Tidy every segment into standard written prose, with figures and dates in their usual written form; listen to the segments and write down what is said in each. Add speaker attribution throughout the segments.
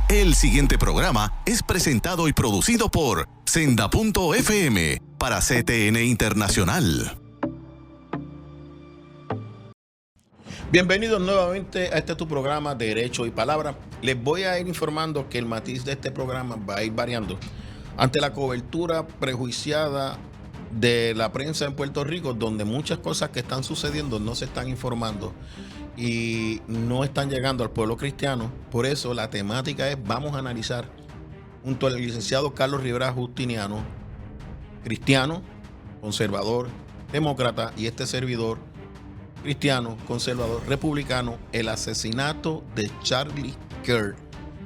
Speaker 1: El siguiente programa es presentado y producido por Senda.fm para CTN Internacional.
Speaker 2: Bienvenidos nuevamente a tu programa Derecho y Palabra. Les voy a ir informando que el matiz de este programa va a ir variando ante la cobertura prejuiciada de la prensa en Puerto Rico, donde muchas cosas que están sucediendo no se están informando y no están llegando al pueblo cristiano. Por eso la temática es, vamos a analizar junto al licenciado Carlos Rivera Justiniano, cristiano, conservador, demócrata, y este servidor, cristiano, conservador, republicano, el asesinato de Charlie Kirk,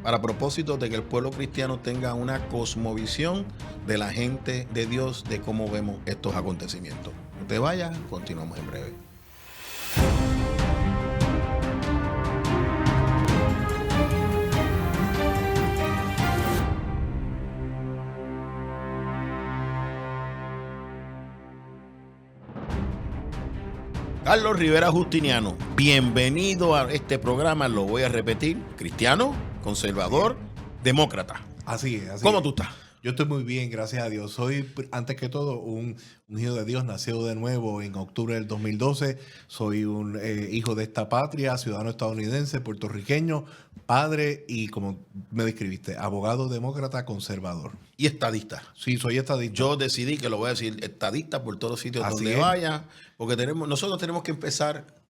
Speaker 2: para propósito de que el pueblo cristiano tenga una cosmovisión de la gente de Dios, de cómo vemos estos acontecimientos. No te vayas, continuamos en breve. Carlos Rivera Justiniano, bienvenido a este programa, lo voy a repetir, cristiano, conservador, demócrata.
Speaker 3: Así es.
Speaker 2: ¿Cómo tú estás?
Speaker 3: Yo estoy muy bien, gracias a Dios. Soy, antes que todo, un hijo de Dios, nacido de nuevo en octubre del 2012. Soy un hijo de esta patria, ciudadano estadounidense, puertorriqueño, padre y, como me describiste, abogado, demócrata, conservador.
Speaker 2: Y estadista.
Speaker 3: Sí, soy estadista.
Speaker 2: Yo decidí que lo voy a decir estadista por todos los sitios
Speaker 3: Así
Speaker 2: donde
Speaker 3: es.
Speaker 2: vaya, porque nosotros tenemos que empezar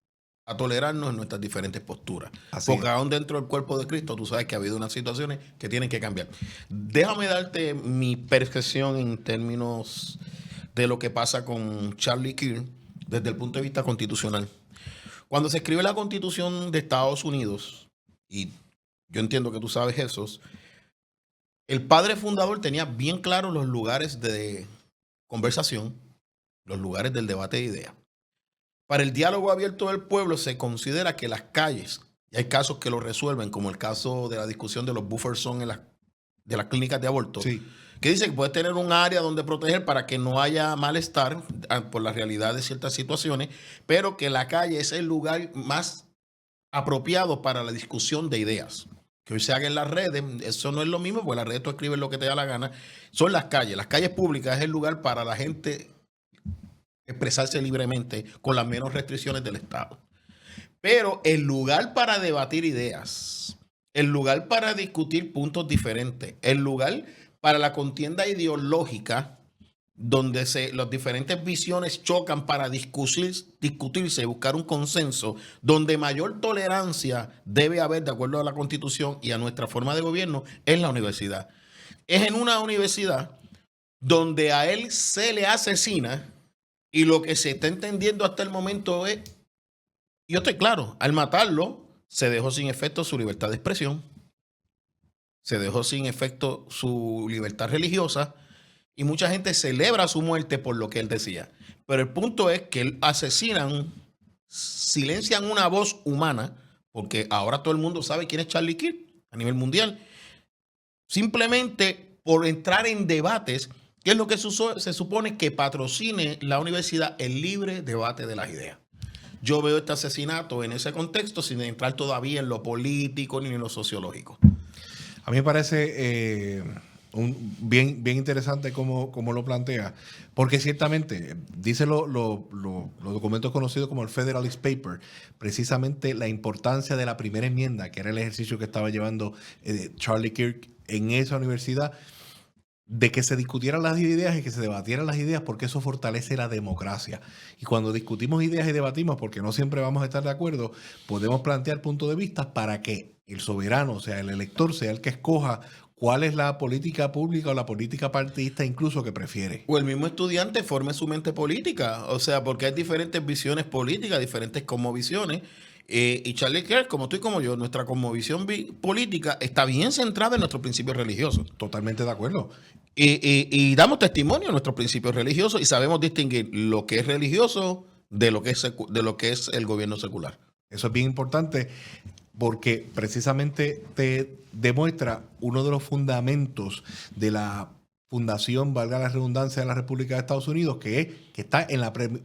Speaker 2: a tolerarnos en nuestras diferentes posturas.
Speaker 3: Así
Speaker 2: Porque
Speaker 3: es.
Speaker 2: aún dentro del cuerpo de Cristo, tú sabes que ha habido unas situaciones que tienen que cambiar. Déjame darte mi percepción en términos de lo que pasa con Charlie Kirk desde el punto de vista constitucional. Cuando se escribe la Constitución de Estados Unidos, y yo entiendo que tú sabes eso, el padre fundador tenía bien claros los lugares de conversación, los lugares del debate de ideas. Para el diálogo abierto del pueblo se considera que las calles, y hay casos que lo resuelven, como el caso de la discusión de los buffer zones de las clínicas de aborto,
Speaker 3: Sí.
Speaker 2: que dice que puedes tener un área donde proteger para que no haya malestar por la realidad de ciertas situaciones, pero que la calle es el lugar más apropiado para la discusión de ideas. Que hoy se haga en las redes, eso no es lo mismo, porque las redes tú escribes lo que te da la gana. Son las calles públicas es el lugar para la gente expresarse libremente con las menos restricciones del Estado. Pero el lugar para debatir ideas, el lugar para discutir puntos diferentes, el lugar para la contienda ideológica, donde las diferentes visiones chocan para discutirse, buscar un consenso, donde mayor tolerancia debe haber de acuerdo a la Constitución y a nuestra forma de gobierno, es la universidad. Es en una universidad donde a él se le asesina. Y lo que se está entendiendo hasta el momento es, yo estoy claro, al matarlo se dejó sin efecto su libertad de expresión, se dejó sin efecto su libertad religiosa y mucha gente celebra su muerte por lo que él decía. Pero el punto es que silencian una voz humana, porque ahora todo el mundo sabe quién es Charlie Kirk a nivel mundial, simplemente por entrar en debates. ¿Qué es lo que se supone que patrocine la universidad? El libre debate de las ideas. Yo veo este asesinato en ese contexto sin entrar todavía en lo político ni en lo sociológico.
Speaker 3: A mí me parece bien interesante cómo lo plantea, porque ciertamente, dice los documentos conocidos como el Federalist Paper, precisamente la importancia de la primera enmienda, que era el ejercicio que estaba llevando Charlie Kirk en esa universidad, de que se discutieran las ideas y que se debatieran las ideas, porque eso fortalece la democracia. Y cuando discutimos ideas y debatimos, porque no siempre vamos a estar de acuerdo, podemos plantear puntos de vista para que el soberano, o sea, el elector, sea el que escoja cuál es la política pública o la política partidista incluso que prefiere.
Speaker 2: O el mismo estudiante forme su mente política, o sea, porque hay diferentes visiones políticas, diferentes cosmovisiones. Y Charlie Kirk, como tú y como yo, nuestra cosmovisión política está bien centrada en nuestros principios religiosos.
Speaker 3: Totalmente de acuerdo.
Speaker 2: Y damos testimonio a nuestros principios religiosos y sabemos distinguir lo que es religioso de lo que es el gobierno secular.
Speaker 3: Eso es bien importante porque precisamente te demuestra uno de los fundamentos de la fundación, valga la redundancia, de la República de Estados Unidos, que está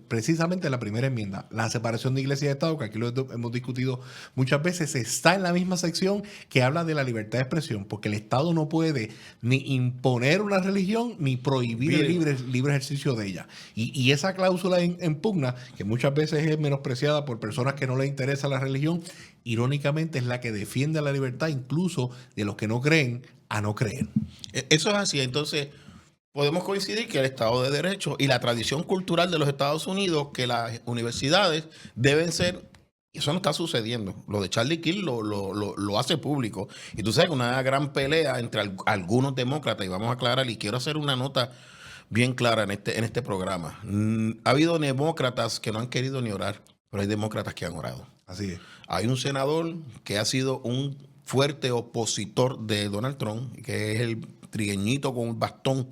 Speaker 3: precisamente en la primera enmienda. La separación de iglesia y Estado, que aquí lo hemos discutido muchas veces, está en la misma sección que habla de la libertad de expresión, porque el Estado no puede ni imponer una religión ni prohibir el libre ejercicio de ella. Y esa cláusula en pugna, que muchas veces es menospreciada por personas que no les interesa la religión, irónicamente es la que defiende la libertad incluso de los que no creen a no creer.
Speaker 2: Eso es así. Entonces, podemos coincidir que el Estado de Derecho y la tradición cultural de los Estados Unidos, que las universidades deben ser, y eso no está sucediendo. Lo de Charlie Kirk lo hace público. Y tú sabes que una gran pelea entre algunos demócratas, y vamos a aclarar, y quiero hacer una nota bien clara en este programa. Ha habido demócratas que no han querido ni orar, pero hay demócratas que han orado.
Speaker 3: Así es.
Speaker 2: Hay un senador que ha sido un fuerte opositor de Donald Trump, que es el trigueñito con el bastón,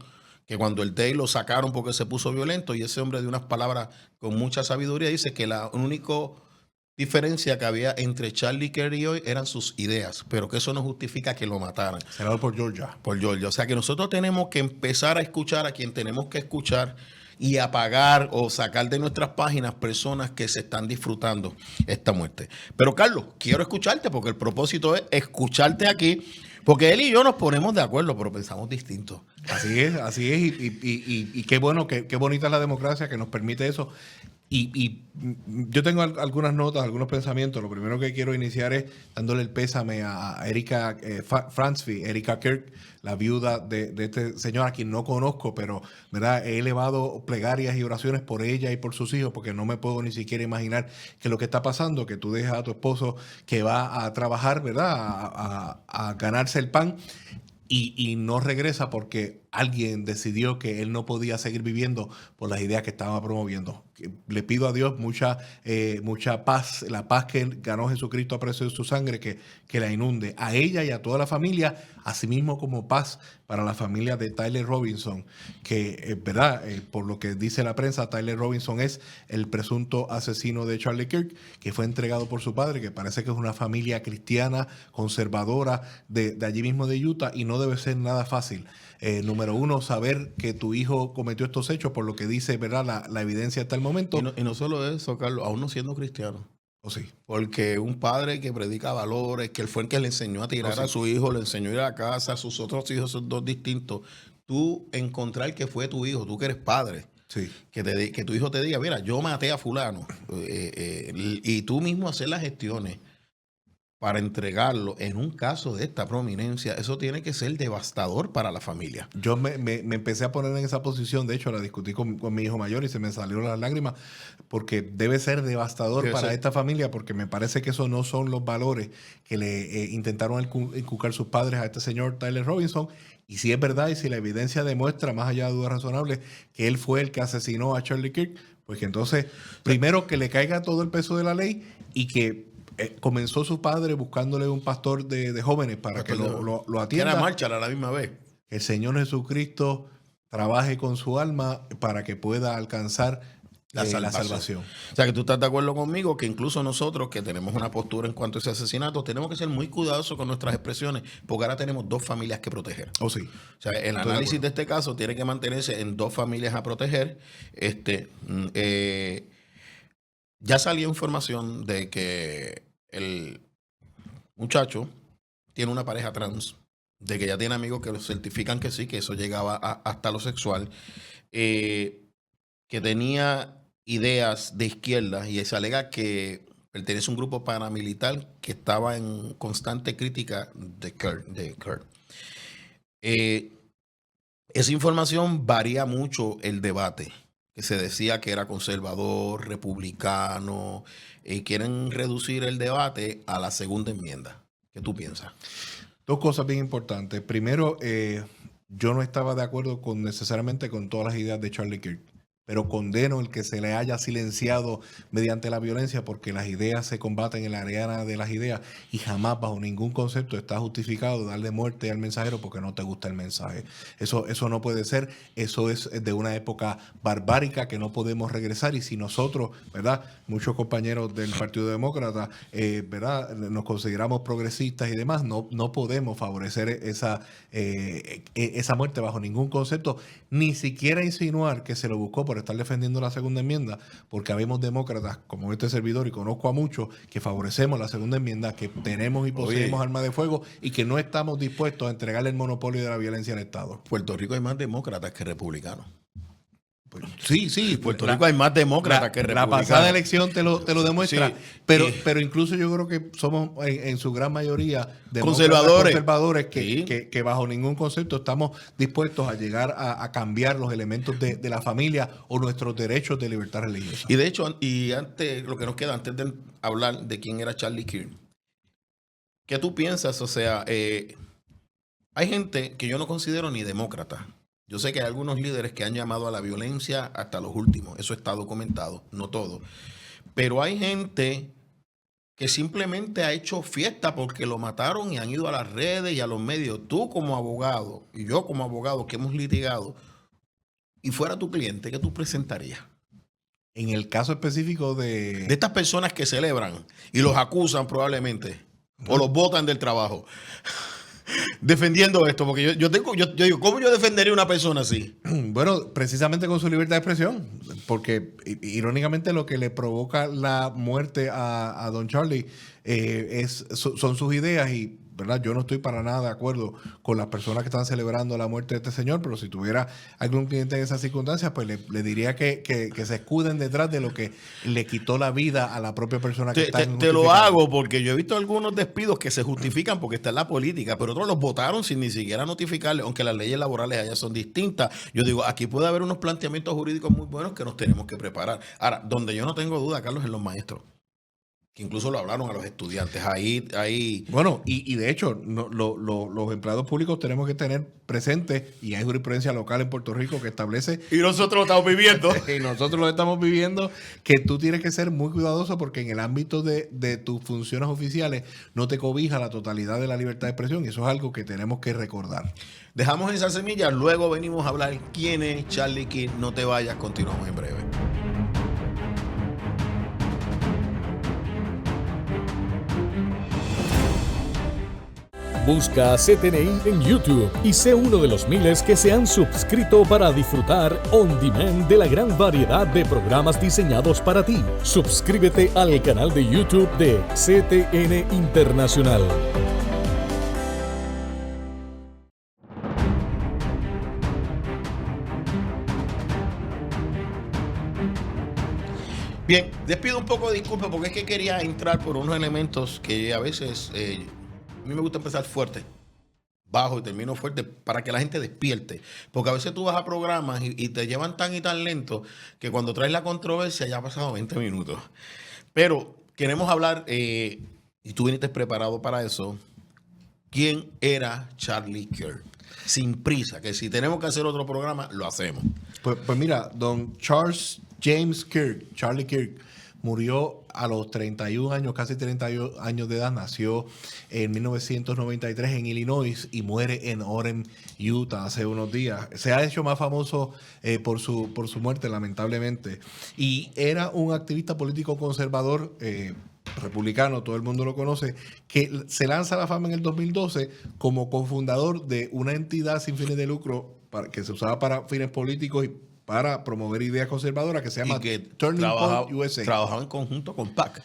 Speaker 2: que cuando el Day lo sacaron porque se puso violento, y ese hombre de unas palabras con mucha sabiduría dice que la única diferencia que había entre Charlie Kirk y hoy eran sus ideas, pero que eso no justifica que lo mataran.
Speaker 3: Senador por Georgia.
Speaker 2: Por Georgia. O sea que nosotros tenemos que empezar a escuchar a quien tenemos que escuchar y apagar o sacar de nuestras páginas personas que se están disfrutando esta muerte. Pero Carlos, quiero escucharte porque el propósito es escucharte aquí, porque él y yo nos ponemos de acuerdo, pero pensamos distinto.
Speaker 3: Así es, y qué bueno, qué bonita es la democracia que nos permite eso. Y yo tengo algunas notas, algunos pensamientos. Lo primero que quiero iniciar es dándole el pésame a Erika Fransby, Erika Kirk, la viuda de este señor a quien no conozco, pero ¿verdad? He elevado plegarias y oraciones por ella y por sus hijos, porque no me puedo ni siquiera imaginar que lo que está pasando, que tú dejas a tu esposo que va a trabajar, ¿verdad? A ganarse el pan. Y no regresa porque alguien decidió que él no podía seguir viviendo por las ideas que estaba promoviendo. Le pido a Dios mucha paz, la paz que ganó Jesucristo a precio de su sangre, que la inunde a ella y a toda la familia, asimismo como paz para la familia de Tyler Robinson, que, ¿verdad? Por lo que dice la prensa, Tyler Robinson es el presunto asesino de Charlie Kirk, que fue entregado por su padre, que parece que es una familia cristiana, conservadora, de allí mismo de Utah, y no debe ser nada fácil. Número uno, saber que tu hijo cometió estos hechos, por lo que dice, ¿verdad? La evidencia hasta el momento.
Speaker 2: Y no solo eso, Carlos, aún no siendo cristiano.
Speaker 3: ¿O sí?
Speaker 2: Porque un padre que predica valores, que él fue el que le enseñó a tirar a su hijo, le enseñó a ir a la casa, a sus otros hijos son dos distintos. Tú encontrar que fue tu hijo, tú que eres padre,
Speaker 3: sí,
Speaker 2: que tu hijo te diga, mira, yo maté a fulano, y tú mismo hacer las gestiones para entregarlo en un caso de esta prominencia, eso tiene que ser devastador para la familia.
Speaker 3: Yo me empecé a poner en esa posición, de hecho la discutí con mi hijo mayor y se me salieron las lágrimas, porque debe ser devastador para esta familia, porque me parece que esos no son los valores que le intentaron inculcar sus padres a este señor Tyler Robinson. Y si es verdad y si la evidencia demuestra, más allá de dudas razonables, que él fue el que asesinó a Charlie Kirk, pues que entonces, primero que le caiga todo el peso de la ley, y que comenzó su padre buscándole un pastor de jóvenes para que lo atienda.
Speaker 2: Era marcha a la misma vez.
Speaker 3: Que el Señor Jesucristo trabaje con su alma para que pueda alcanzar la salvación.
Speaker 2: O sea, que tú estás de acuerdo conmigo que incluso nosotros que tenemos una postura en cuanto a ese asesinato, tenemos que ser muy cuidadosos con nuestras expresiones, porque ahora tenemos dos familias que proteger.
Speaker 3: Oh, sí.
Speaker 2: O sea, el análisis de este caso tiene que mantenerse en dos familias a proteger. Ya salió información de que el muchacho tiene una pareja trans, de que ya tiene amigos que lo certifican que sí, que eso llegaba hasta lo sexual, que tenía ideas de izquierda, y se alega que pertenece a un grupo paramilitar que estaba en constante crítica de Kirk. Esa información varía mucho el debate, que se decía que era conservador, republicano, y quieren reducir el debate a la segunda enmienda. ¿Qué tú piensas?
Speaker 3: Dos cosas bien importantes. Primero, yo no estaba de acuerdo necesariamente con todas las ideas de Charlie Kirk. pero condeno el que se le haya silenciado mediante la violencia, porque las ideas se combaten en la arena de las ideas y jamás bajo ningún concepto está justificado darle muerte al mensajero porque no te gusta el mensaje. Eso no puede ser, eso es de una época barbárica que no podemos regresar, y si nosotros, ¿verdad?, muchos compañeros del Partido Demócrata, ¿verdad?, nos consideramos progresistas y demás, no podemos favorecer esa muerte bajo ningún concepto, ni siquiera insinuar que se lo buscó por estar defendiendo la segunda enmienda, porque habemos demócratas como este servidor, y conozco a muchos que favorecemos la segunda enmienda, que tenemos y poseemos armas de fuego y que no estamos dispuestos a entregarle el monopolio de la violencia al Estado.
Speaker 2: Puerto Rico hay más demócratas que republicanos.
Speaker 3: Sí,
Speaker 2: Puerto Rico hay más demócratas que republicanos.
Speaker 3: La pasada elección te lo demuestra,
Speaker 2: Sí,
Speaker 3: pero incluso yo creo que somos en su gran mayoría
Speaker 2: conservadores
Speaker 3: que bajo ningún concepto estamos dispuestos a llegar a cambiar los elementos de la familia o nuestros derechos de libertad religiosa.
Speaker 2: Y de hecho, y antes, lo que nos queda antes de hablar de quién era Charlie Kirk, ¿qué tú piensas? O sea, hay gente que yo no considero ni demócrata. Yo sé que hay algunos líderes que han llamado a la violencia hasta los últimos. Eso está documentado, no todo. Pero hay gente que simplemente ha hecho fiesta porque lo mataron y han ido a las redes y a los medios. Tú como abogado y yo como abogado que hemos litigado, y fuera tu cliente, ¿qué tú presentarías?
Speaker 3: En el caso específico de
Speaker 2: estas personas que celebran y los acusan probablemente o los botan del trabajo. Defendiendo esto, porque yo digo, ¿cómo yo defendería a una persona así?
Speaker 3: Bueno, precisamente con su libertad de expresión, porque irónicamente lo que le provoca la muerte a don Charlie son sus ideas, y ¿verdad? Yo no estoy para nada de acuerdo con las personas que están celebrando la muerte de este señor, pero si tuviera algún cliente en esas circunstancias, pues le diría que se escuden detrás de lo que le quitó la vida a la propia persona que está
Speaker 2: te lo hago porque yo he visto algunos despidos que se justifican porque está en la política, pero otros los votaron sin ni siquiera notificarle, aunque las leyes laborales allá son distintas. Yo digo, aquí puede haber unos planteamientos jurídicos muy buenos que nos tenemos que preparar. Ahora, donde yo no tengo duda, Carlos, es los maestros, que incluso lo hablaron a los estudiantes. Ahí.
Speaker 3: Bueno, y de hecho, los empleados públicos tenemos que tener presente, y hay jurisprudencia local en Puerto Rico que establece.
Speaker 2: Y nosotros lo estamos viviendo.
Speaker 3: Y nosotros lo estamos viviendo, que tú tienes que ser muy cuidadoso porque en el ámbito de tus funciones oficiales no te cobija la totalidad de la libertad de expresión, y eso es algo que tenemos que recordar.
Speaker 2: Dejamos esa semilla, luego venimos a hablar quién es Charlie Kirk. No te vayas, continuamos en breve.
Speaker 4: Busca a CTNI en YouTube y sé uno de los miles que se han suscrito para disfrutar on demand de la gran variedad de programas diseñados para ti. Suscríbete al canal de YouTube de CTN Internacional.
Speaker 2: Bien, les pido un poco de disculpas porque es que quería entrar por unos elementos que a veces a mí me gusta empezar fuerte, bajo y termino fuerte para que la gente despierte. Porque a veces tú vas a programas y te llevan tan y tan lento que cuando traes la controversia ya ha pasado 20 minutos. Pero queremos hablar, y tú viniste preparado para eso, ¿quién era Charlie Kirk? Sin prisa, que si tenemos que hacer otro programa, lo hacemos.
Speaker 3: Pues mira, don Charles James Kirk, Charlie Kirk, murió a los 31 años, casi 31 años de edad. Nació en 1993 en Illinois y muere en Orem, Utah, hace unos días. Se ha hecho más famoso por su muerte, lamentablemente. Y era un activista político conservador, republicano, todo el mundo lo conoce, que se lanza a la fama en el 2012 como cofundador de una entidad sin fines de lucro que se usaba para fines políticos y para promover ideas conservadoras, que se llama
Speaker 2: Turning Point USA. Trabajaba en conjunto con PAC.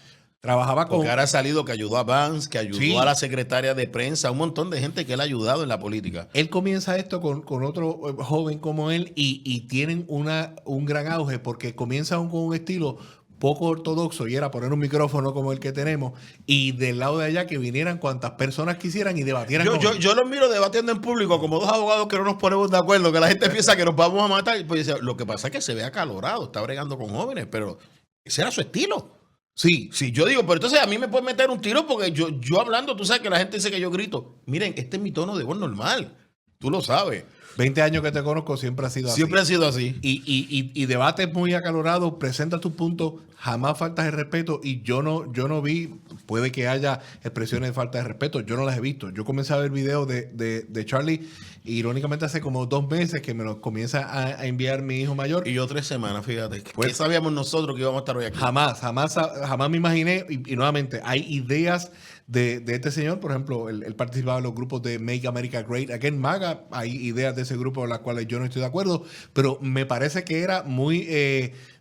Speaker 2: Porque ahora ha salido que ayudó a Vance, que ayudó a la secretaria de prensa, un montón de gente que él ha ayudado en la política.
Speaker 3: Él comienza esto con otro joven como él y tienen un gran auge porque comienzan con un estilo poco ortodoxo, y era poner un micrófono como el que tenemos y del lado de allá que vinieran cuantas personas quisieran y debatieran.
Speaker 2: Yo los miro debatiendo en público como dos abogados que no nos ponemos de acuerdo, que la gente piensa que nos vamos a matar. Pues lo que pasa es que se ve acalorado, está bregando con jóvenes, pero ese era su estilo. Sí, yo digo, pero entonces a mí me pueden meter un tiro porque yo hablando, tú sabes que la gente dice que yo grito. Miren, este es mi tono de voz normal, tú lo sabes.
Speaker 3: 20 años que te conozco siempre ha sido así.
Speaker 2: Siempre ha sido así.
Speaker 3: Y debates muy acalorados, presenta tus puntos, jamás faltas de respeto. Y yo no vi, puede que haya expresiones de falta de respeto, yo no las he visto. Yo comencé a ver videos de Charlie, irónicamente hace como 2 meses que me los comienza a enviar mi hijo mayor.
Speaker 2: Y yo 3 semanas, fíjate.
Speaker 3: Pues,
Speaker 2: ¿qué sabíamos nosotros que íbamos a estar hoy aquí?
Speaker 3: Jamás me imaginé. Y nuevamente, hay ideas de este señor. Por ejemplo, él participaba en los grupos de Make America Great Again, MAGA. Hay ideas de ese grupo con las cuales yo no estoy de acuerdo, pero me parece que era muy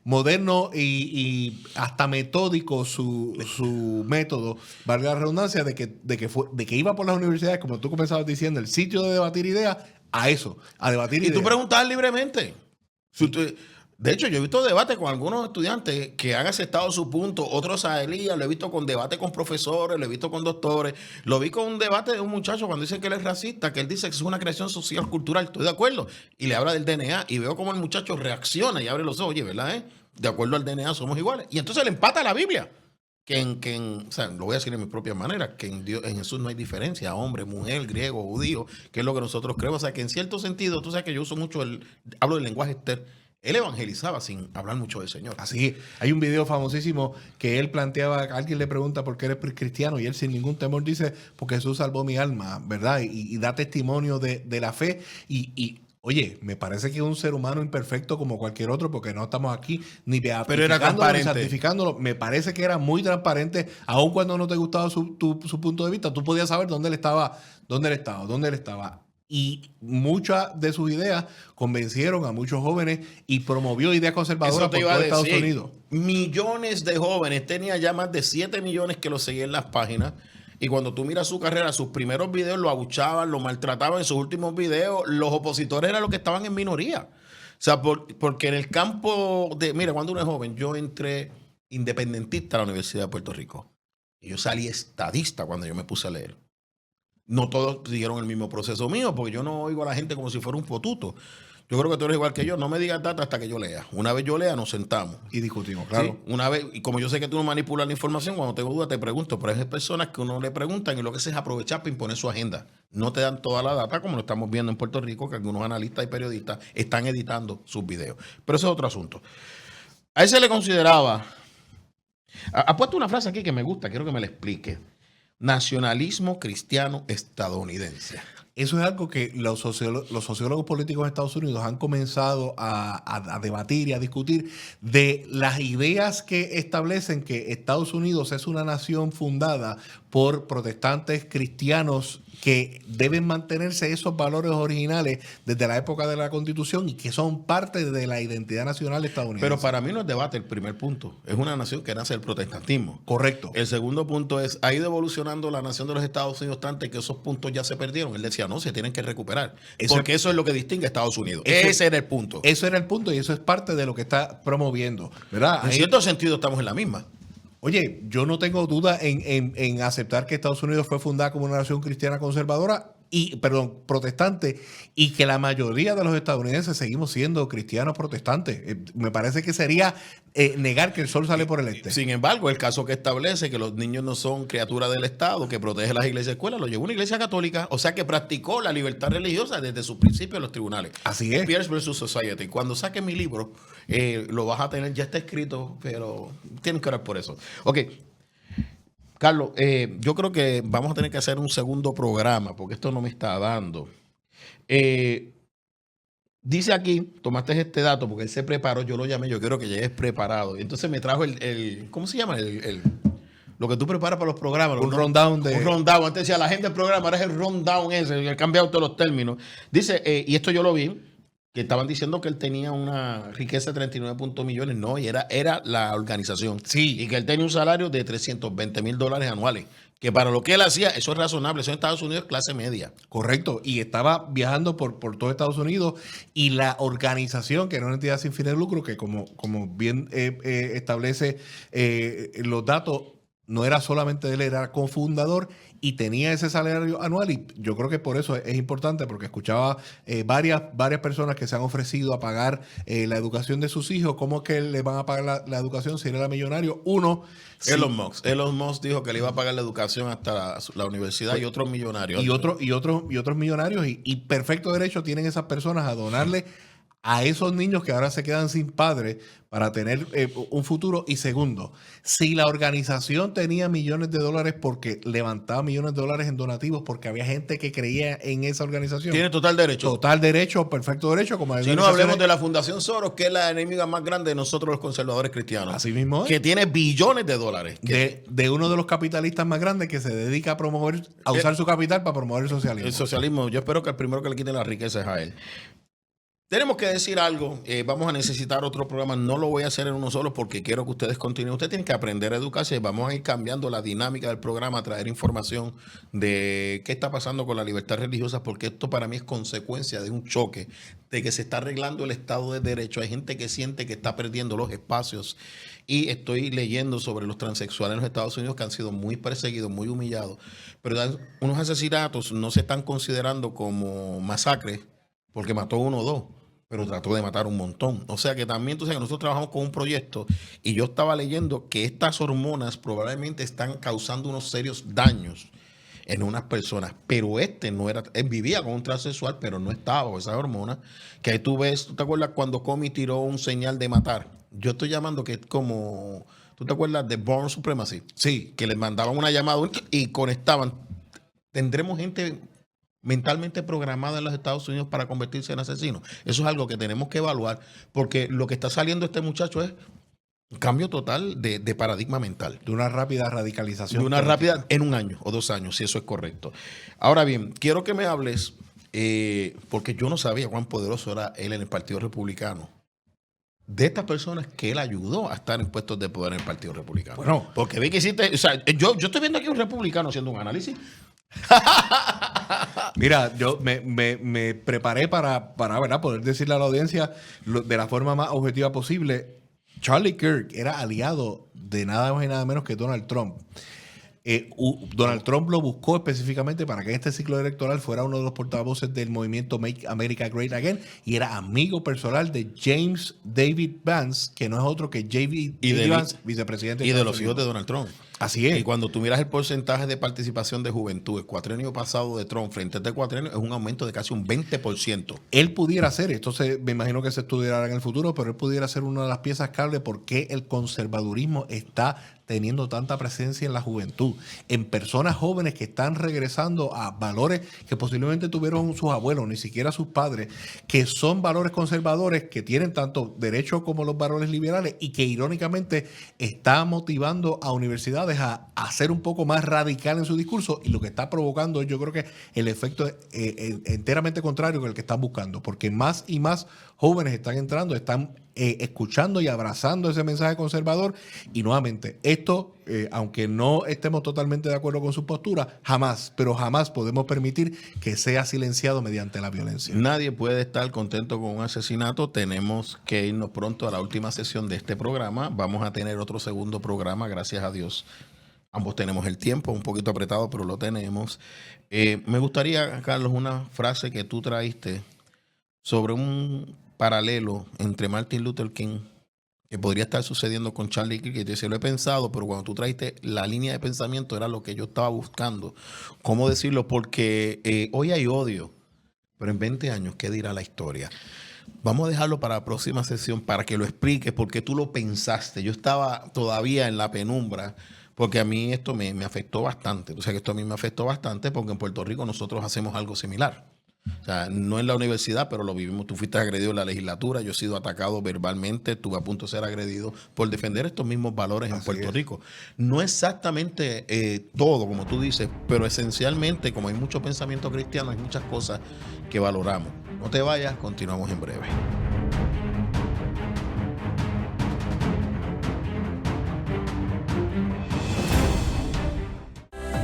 Speaker 3: moderno y hasta metódico su método, valga la redundancia, de que iba por las universidades, como tú comenzabas diciendo, el sitio de debatir ideas, a eso, a debatir ideas.
Speaker 2: Y tú preguntabas libremente. De hecho, yo he visto debates con algunos estudiantes que han aceptado su punto, otros a Elías, lo he visto con debate con profesores, lo he visto con doctores, lo vi con un debate de un muchacho cuando dice que él es racista, que él dice que es una creación social cultural, estoy de acuerdo, y le habla del DNA, y veo cómo el muchacho reacciona y abre los ojos, oye, ¿verdad? De acuerdo al DNA somos iguales, y entonces le empata a la Biblia, o sea, lo voy a decir de mi propia manera, que en Jesús no hay diferencia, hombre, mujer, griego, judío, que es lo que nosotros creemos, o sea, que en cierto sentido, tú sabes que yo uso mucho hablo del lenguaje Esther. Él evangelizaba sin hablar mucho del Señor.
Speaker 3: Así, hay un video famosísimo que él planteaba, alguien le pregunta por qué eres cristiano y él sin ningún temor dice, porque Jesús salvó mi alma, ¿verdad? Y da testimonio de la fe y oye, me parece que es un ser humano imperfecto como cualquier otro, porque no estamos aquí ni beatificándolo ni santificándolo. Me parece que era muy transparente, aun cuando no te gustaba su punto de vista, tú podías saber dónde él estaba. Y muchas de sus ideas convencieron a muchos jóvenes y promovió ideas conservadoras por todo Estados Unidos.
Speaker 2: Millones de jóvenes, tenía ya más de 7 millones que lo seguían en las páginas. Y cuando tú miras su carrera, sus primeros videos lo abuchaban, lo maltrataban. En sus últimos videos, los opositores eran los que estaban en minoría. O sea, porque en el campo mira, cuando uno es joven, yo entré independentista a la Universidad de Puerto Rico. Y yo salí estadista cuando yo me puse a leer. No todos siguieron el mismo proceso mío, porque yo no oigo a la gente como si fuera un fotuto. Yo creo que tú eres igual que yo. No me digas data hasta que yo lea. Una vez yo lea, nos sentamos.
Speaker 3: Y discutimos, claro.
Speaker 2: Sí, una vez, y como yo sé que tú no manipulas la información, cuando tengo dudas te pregunto. Pero hay personas que uno le preguntan y lo que hace es aprovechar para imponer su agenda. No te dan toda la data, como lo estamos viendo en Puerto Rico, que algunos analistas y periodistas están editando sus videos. Pero eso es otro asunto. A él se le consideraba... Ha puesto una frase aquí que me gusta, quiero que me la explique. Nacionalismo cristiano estadounidense.
Speaker 3: Eso es algo que los sociólogos políticos de Estados Unidos han comenzado a debatir y a discutir de las ideas que establecen que Estados Unidos es una nación fundada por protestantes cristianos que deben mantenerse esos valores originales desde la época de la Constitución y que son parte de la identidad nacional estadounidense.
Speaker 2: Pero para mí no es debate el primer punto. Es una nación que nace del protestantismo.
Speaker 3: Correcto.
Speaker 2: El segundo punto es, ha ido evolucionando la nación de los Estados Unidos tanto que esos puntos ya se perdieron. Él decía, no, se tienen que recuperar. Porque eso es lo que distingue a Estados Unidos. Ese era el punto.
Speaker 3: Eso era el punto y eso es parte de lo que está promoviendo, ¿verdad?
Speaker 2: En cierto sentido estamos en la misma.
Speaker 3: Oye, yo no tengo duda en aceptar que Estados Unidos fue fundada como una nación cristiana conservadora protestante, y que la mayoría de los estadounidenses seguimos siendo cristianos protestantes. Me parece que sería negar que el sol sale por el este.
Speaker 2: Sin embargo, el caso que establece que los niños no son criaturas del Estado, que protege las iglesias y escuelas, lo llevó una iglesia católica, o sea que practicó la libertad religiosa desde sus principios en los tribunales.
Speaker 3: Así es.
Speaker 2: Pierce versus Society. Cuando saque mi libro, lo vas a tener, ya está escrito, pero tienen que orar por eso. Ok. Carlos, yo creo que vamos a tener que hacer un segundo programa porque esto no me está dando. Dice aquí, tomaste este dato porque él se preparó, yo lo llamé, yo quiero que llegues preparado. Y entonces me trajo ¿cómo se llama? Lo que tú preparas para los programas.
Speaker 3: Un rundown.
Speaker 2: Un rundown. Antes decía, la gente del programa, ahora es el rundown ese, que ha cambiado todos los términos. Dice, y esto yo lo vi, que estaban diciendo que él tenía una riqueza de 39 millones, no, y era la organización.
Speaker 3: Sí.
Speaker 2: Y que él tenía un salario de $320,000 anuales, que para lo que él hacía, eso es razonable, eso en Estados Unidos es clase media.
Speaker 3: Correcto, y estaba viajando por todo Estados Unidos, y la organización, que era una entidad sin fines de lucro, que como bien establece los datos, no era solamente de él, era cofundador y tenía ese salario anual, y yo creo que por eso es importante, porque escuchaba varias personas que se han ofrecido a pagar la educación de sus hijos. ¿Cómo que le van a pagar la educación si él era millonario?
Speaker 2: Elon Musk dijo que le iba a pagar la educación hasta la universidad, y otros millonarios.
Speaker 3: Y otros millonarios, y perfecto derecho tienen esas personas a donarle a esos niños que ahora se quedan sin padres para tener un futuro. Y segundo, si la organización tenía millones de dólares porque levantaba millones de dólares en donativos porque había gente que creía en esa organización.
Speaker 2: Tiene total derecho.
Speaker 3: Total derecho, perfecto derecho. Como
Speaker 2: si no hablemos de la Fundación Soros, que es la enemiga más grande de nosotros los conservadores cristianos.
Speaker 3: Así mismo es.
Speaker 2: Que tiene billones de dólares.
Speaker 3: De uno de los capitalistas más grandes que se dedica a usar su capital para promover el socialismo.
Speaker 2: El socialismo, yo espero que el primero que le quiten la riqueza es a él. Tenemos que decir algo, vamos a necesitar otro programa, no lo voy a hacer en uno solo porque quiero que ustedes continúen. Ustedes tienen que aprender a educarse, vamos a ir cambiando la dinámica del programa, a traer información de qué está pasando con la libertad religiosa, porque esto para mí es consecuencia de un choque, de que se está arreglando el Estado de Derecho. Hay gente que siente que está perdiendo los espacios, y estoy leyendo sobre los transexuales en los Estados Unidos que han sido muy perseguidos, muy humillados, pero unos asesinatos no se están considerando como masacres porque mató uno o dos, pero trató de matar un montón. O sea que también, tú sabes que nosotros trabajamos con un proyecto, y yo estaba leyendo que estas hormonas probablemente están causando unos serios daños en unas personas, pero no era, él vivía con un transexual, pero no estaba con esas hormonas, que ahí tú ves, ¿tú te acuerdas cuando Comey tiró un señal de matar? Yo estoy llamando que es como, ¿tú te acuerdas de Born Supremacy?
Speaker 3: Sí.
Speaker 2: Que les mandaban una llamada y conectaban. ¿Tendremos gente mentalmente programada en los Estados Unidos para convertirse en asesinos? Eso es algo que tenemos que evaluar, porque lo que está saliendo este muchacho es un cambio total de paradigma mental.
Speaker 3: De una rápida radicalización.
Speaker 2: De una rápida, en 1 año o 2 años, si eso es correcto. Ahora bien, quiero que me hables, porque yo no sabía cuán poderoso era él en el Partido Republicano, de estas personas que él ayudó a estar en puestos de poder en el Partido Republicano.
Speaker 3: Bueno,
Speaker 2: porque vi que hiciste, o sea, yo estoy viendo aquí un republicano haciendo un análisis.
Speaker 3: Mira, yo me preparé para ¿verdad? Poder decirle a la audiencia de la forma más objetiva posible. Charlie Kirk era aliado de nada más y nada menos que Donald Trump. Donald Trump lo buscó específicamente para que este ciclo electoral fuera uno de los portavoces del movimiento Make America Great Again, y era amigo personal de James David Vance, que no es otro que J.D. Vance, vicepresidente
Speaker 2: y de los hijos de Donald Trump.
Speaker 3: Así es.
Speaker 2: Y cuando tú miras el porcentaje de participación de juventud, el cuatrienio pasado de Trump frente a este cuatrienio, es un aumento de casi un 20%.
Speaker 3: Él pudiera ser, esto me imagino que se estudiará en el futuro, pero él pudiera ser una de las piezas clave por qué el conservadurismo está teniendo tanta presencia en la juventud, en personas jóvenes que están regresando a valores que posiblemente tuvieron sus abuelos, ni siquiera sus padres, que son valores conservadores, que tienen tanto derechos como los valores liberales, y que irónicamente está motivando a universidades a ser un poco más radical en su discurso, y lo que está provocando, yo creo que el efecto enteramente contrario que el que están buscando, porque más y más jóvenes están entrando, están escuchando y abrazando ese mensaje conservador. Y nuevamente, esto, aunque no estemos totalmente de acuerdo con su postura, jamás podemos permitir que sea silenciado mediante la violencia.
Speaker 2: Nadie puede estar contento con un asesinato. Tenemos que irnos pronto a la última sesión de este programa. Vamos a tener otro segundo programa, gracias a Dios. Ambos tenemos el tiempo un poquito apretado, pero lo tenemos. Me gustaría, Carlos, una frase que tú traíste sobre un paralelo entre Martin Luther King, que podría estar sucediendo con Charlie Kirk, que te decía, lo he pensado, pero cuando tú traiste la línea de pensamiento era lo que yo estaba buscando. ¿Cómo decirlo? Porque hoy hay odio, pero en 20 años, ¿qué dirá la historia? Vamos a dejarlo para la próxima sesión para que lo expliques, porque tú lo pensaste. Yo estaba todavía en la penumbra, porque a mí esto me afectó bastante. O sea, que esto a mí me afectó bastante porque en Puerto Rico nosotros hacemos algo similar. O sea, no en la universidad, pero lo vivimos. Tú fuiste agredido en la legislatura, yo he sido atacado verbalmente, estuve a punto de ser agredido por defender estos mismos valores en Puerto Rico. No exactamente todo, como tú dices, pero esencialmente, como hay mucho pensamiento cristiano, hay muchas cosas que valoramos. No te vayas, continuamos en breve.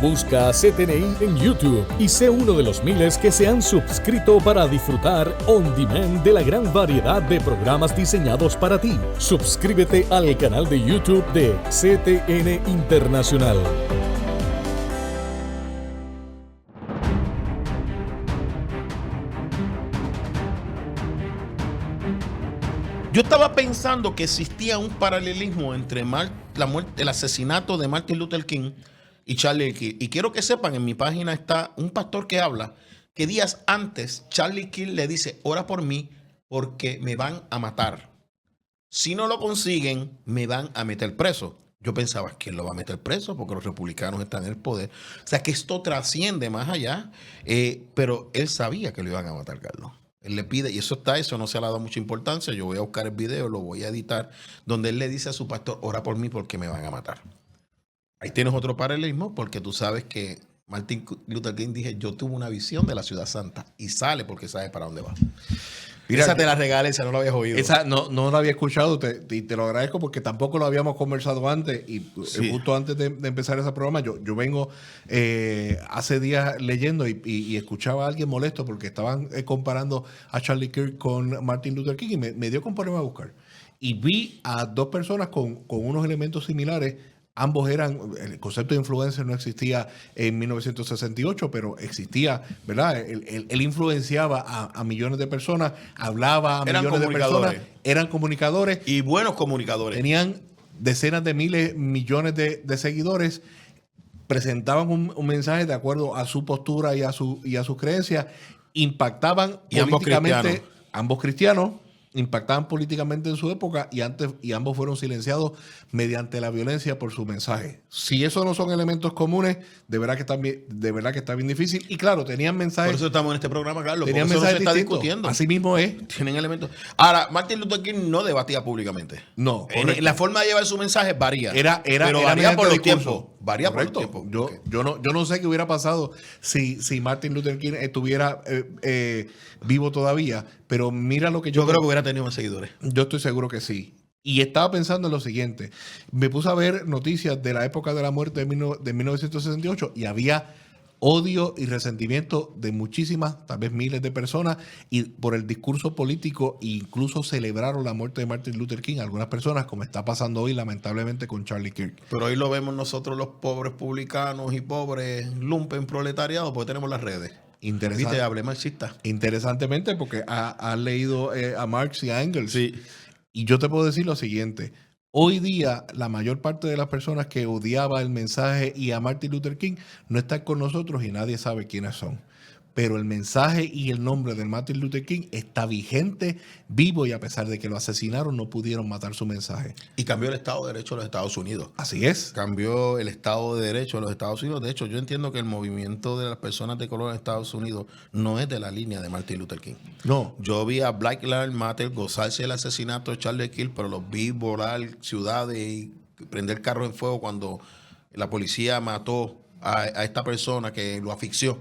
Speaker 4: Busca CTNI en YouTube y sé uno de los miles que se han suscrito para disfrutar on demand de la gran variedad de programas diseñados para ti. Suscríbete al canal de YouTube de CTN Internacional.
Speaker 2: Yo estaba pensando que existía un paralelismo entre el asesinato de Martin Luther King y Charlie Kirk. Y quiero que sepan, en mi página está un pastor que habla que días antes Charlie Kirk le dice, ora por mí porque me van a matar. Si no lo consiguen, me van a meter preso. Yo pensaba, ¿quién lo va a meter preso? Porque los republicanos están en el poder. O sea, que esto trasciende más allá. Pero él sabía que lo iban a matar, Carlos. Él le pide, y eso no se le ha dado mucha importancia. Yo voy a buscar el video, lo voy a editar, donde él le dice a su pastor, ora por mí porque me van a matar. Ahí tienes otro paralelismo, porque tú sabes que Martin Luther King dije, yo tuve una visión de la ciudad santa, y sale porque sabe para dónde va. Mira, esa te la regalé, esa no la habías oído.
Speaker 3: Esa no la había escuchado y te lo agradezco porque tampoco lo habíamos conversado antes y sí. Justo antes de empezar ese programa yo vengo hace días leyendo y escuchaba a alguien molesto porque estaban comparando a Charlie Kirk con Martin Luther King y me dio con ponerme a buscar. Y vi a dos personas con unos elementos similares. Ambos el concepto de influencer no existía en 1968, pero existía, ¿verdad? Él influenciaba a millones de personas, hablaba a millones de personas, eran comunicadores.
Speaker 2: Y buenos comunicadores.
Speaker 3: Tenían decenas de miles, millones de seguidores, presentaban un mensaje de acuerdo a su postura y a sus creencias, impactaban
Speaker 2: y
Speaker 3: políticamente, ambos cristianos. Impactaban políticamente en su época y ambos fueron silenciados mediante la violencia por su mensaje. Si esos no son elementos comunes, de verdad que está bien difícil. Y claro, tenían mensajes.
Speaker 2: Por eso estamos en este programa, Carlos.
Speaker 3: Tenían
Speaker 2: por eso
Speaker 3: mensajes
Speaker 2: no se está
Speaker 3: distintos.
Speaker 2: discutiendo.
Speaker 3: Así mismo es.
Speaker 2: Tienen elementos. Ahora, Martin Luther King no debatía públicamente.
Speaker 3: No.
Speaker 2: La forma de llevar su mensaje varía.
Speaker 3: Pero
Speaker 2: varía por los
Speaker 3: discurso.
Speaker 2: tiempos. Varía
Speaker 3: Correcto.
Speaker 2: por los tiempos.
Speaker 3: Yo no sé qué hubiera pasado si Martin Luther King estuviera vivo todavía, pero mira lo que
Speaker 2: yo creo que hubiera tenido más seguidores.
Speaker 3: Yo estoy seguro que sí. Y estaba pensando en lo siguiente. Me puse a ver noticias de la época de la muerte de 1968 y había odio y resentimiento de muchísimas, tal vez miles de personas, y por el discurso político, incluso celebraron la muerte de Martin Luther King. Algunas personas, como está pasando hoy, lamentablemente, con Charlie Kirk.
Speaker 2: Pero hoy lo vemos nosotros, los pobres publicanos y pobres lumpen proletariados, porque tenemos las redes.
Speaker 3: Interesante.
Speaker 2: Viste, hablé marxista.
Speaker 3: Interesantemente, porque has leído a Marx y a Engels.
Speaker 2: Sí.
Speaker 3: Y yo te puedo decir lo siguiente. Hoy día, la mayor parte de las personas que odiaba el mensaje y a Martin Luther King no están con nosotros y nadie sabe quiénes son. Pero el mensaje y el nombre de Martin Luther King está vigente, vivo, y a pesar de que lo asesinaron, no pudieron matar su mensaje.
Speaker 2: Y cambió el Estado de Derecho de los Estados Unidos.
Speaker 3: Así es.
Speaker 2: Cambió el Estado de Derecho de los Estados Unidos. De hecho, yo entiendo que el movimiento de las personas de color en Estados Unidos no es de la línea de Martin Luther King.
Speaker 3: No.
Speaker 2: Yo vi a Black Lives Matter gozarse el asesinato de Charlie Kirk, pero los vi volar ciudades y prender carros en fuego cuando la policía mató a esta persona que lo asfixió.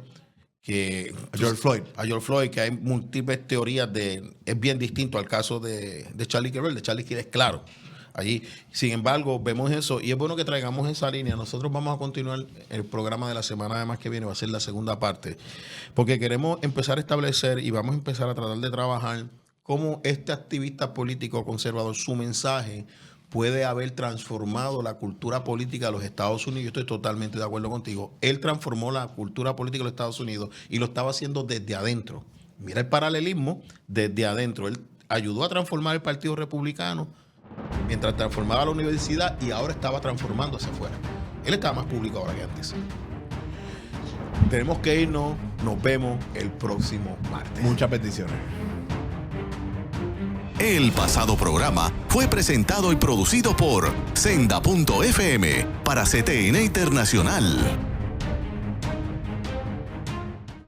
Speaker 3: A George Floyd,
Speaker 2: que hay múltiples teorías es bien distinto al caso de Charlie Kirk. De Charlie Kirk es claro allí. Sin embargo, vemos eso y es bueno que traigamos esa línea. Nosotros vamos a continuar el programa de la semana además que viene, va a ser la segunda parte, porque queremos empezar a establecer y vamos a empezar a tratar de trabajar cómo este activista político conservador, su mensaje puede haber transformado la cultura política de los Estados Unidos. Yo estoy totalmente de acuerdo contigo. Él transformó la cultura política de los Estados Unidos y lo estaba haciendo desde adentro. Mira el paralelismo desde adentro. Él ayudó a transformar el Partido Republicano mientras transformaba la universidad y ahora estaba transformando hacia afuera. Él estaba más público ahora que antes. Tenemos que irnos. Nos vemos el próximo martes.
Speaker 3: Muchas bendiciones.
Speaker 1: El pasado programa fue presentado y producido por Senda.fm para CTN Internacional.